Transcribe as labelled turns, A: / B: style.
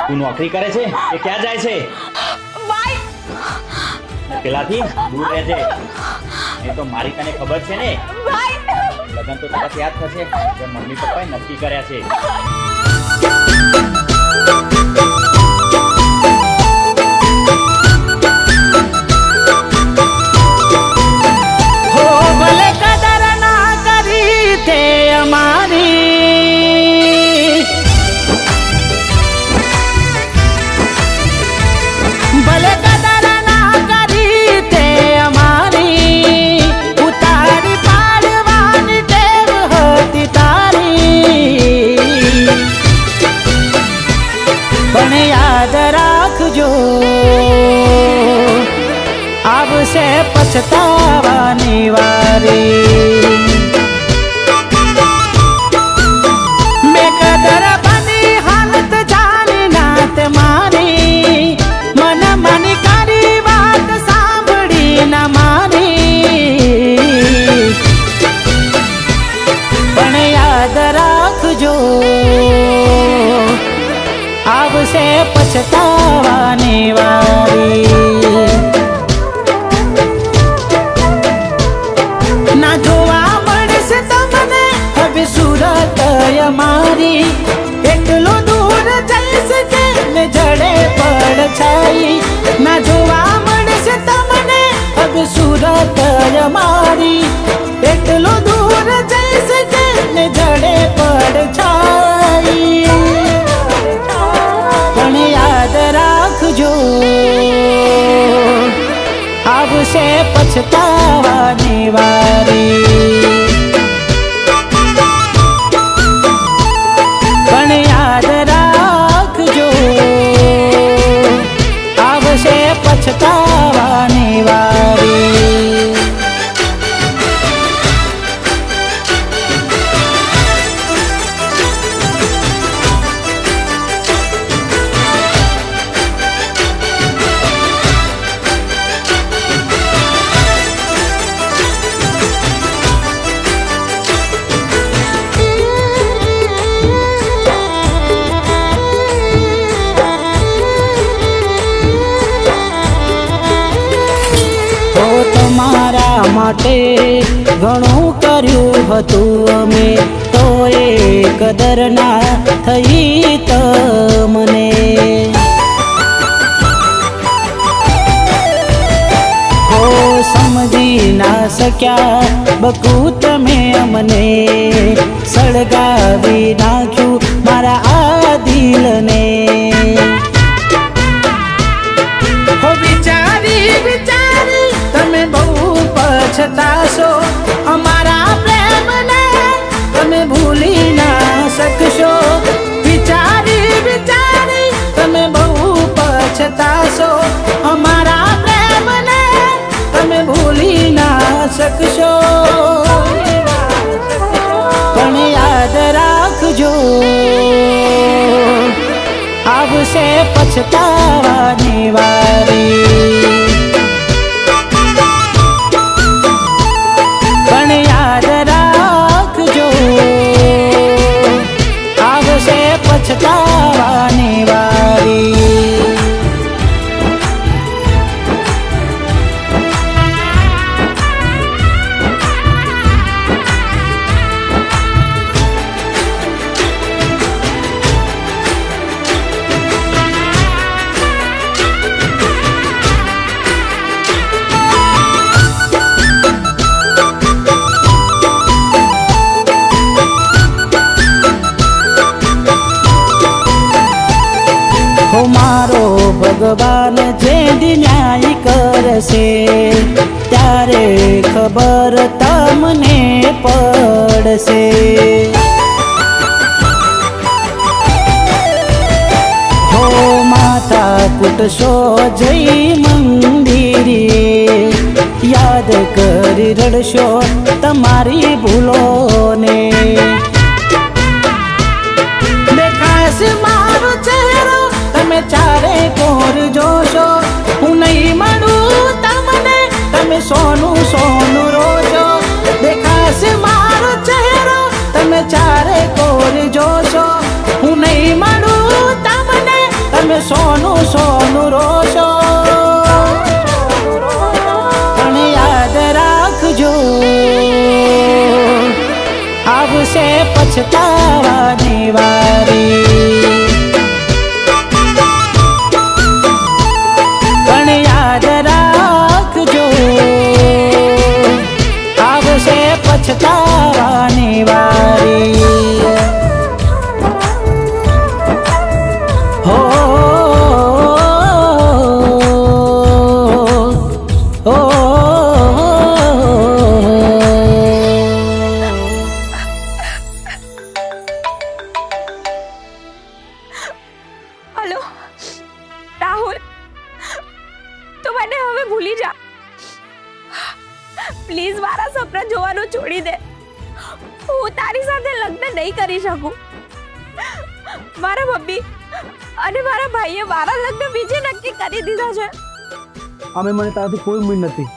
A: તું નોકરી કરે છે કે ક્યાં જાય છે?
B: ભાઈ
A: પેલાથી દૂર રહેજે. એ તો મારી તને ખબર છે ને,
B: ભાઈ
A: લગન તો તરત યાદ થશે કે મમ્મી પપ્પાએ નક્કી કર્યા છે.
C: હો ભલે કદર ના કરી તે અમારી, ભલે કદર ના કરી તે અમારી, ઉતારી પાડવાની ટેવ હતી તારી. પણ યાદ રાખજો આવશે પછતાવાની વારી. મેં કદર બની હાલત જાણી નાત મારી, મન મની કરી વાત સાંભળી ના મારી. પણ યાદ રાખજો આવશે પછતાવાની વારી. ના જોવા મળશે તમને હવે સુરત અમારી, એટલો દૂર જઈશ કે ને જડે પડછાઈ. ના જોવા મળશે તમને હવે સુરત અમારી, એટલો દૂર જઈશ કે ને જડે પડછાઈ. પણ યાદ રાખજો આવશે પછતાવાની વારી. પણ યાદ રાખજો આવશે પછતાવાની વારી. તમારા માટે ઘણું કર્યું હતું અમે, તો એ કદર ના થઈ તમને. હો સમજી ના શક્યા બકુ તમે અમને, સળગાવી નાખ્યું મારા આ દિલને. હો વિચારી વિચારી તમે બહુ પછતાશો, અમારા પ્રેમને તમે ભૂલી ના શકશો. વિચારી વિચારી તમે બહુ પછતાશો, અમારા પ્રેમને તમે ભૂલી ના શકશો. પણ યાદ રાખજો આવશે પછતાવાની વારી. પણ યાદ રાખજો આવશે પછતાવાની વારી. હો મારો ભગવાન જે ન્યાય કરશે, ત્યારે ખબર તમને પડશે. હો માતા કૂટશો જઈ મંદિરે, યાદ કરી રડશો તમારી ભૂલોને. દેખાશે મારો ચહેરો તમે ચારે કોર જોશો, હું નહીં મળું તમને તમે સોનું સોનું રોજો. દેખાશે મારો ચહેરો તમે ચારે કોર જોશો, હું નહીં મળું તમને પછતાવાની વારી પણ યાદ રાખજો આવશે પછતાવાની વારી હો
B: हेलो राहुल તું મને હવે ભૂલી જા પ્લીઝ મારા સપના જોવાનું છોડી દે હું તારી સાથે લગ્ન નહીં કરી શકું મારા મમ્મી અને મારા ભાઈએ મારા લગ્ન બીજે નક્કી કરી દીધા છે
D: અમે મને તારાથી કોઈ ઉમ્મીદ નથી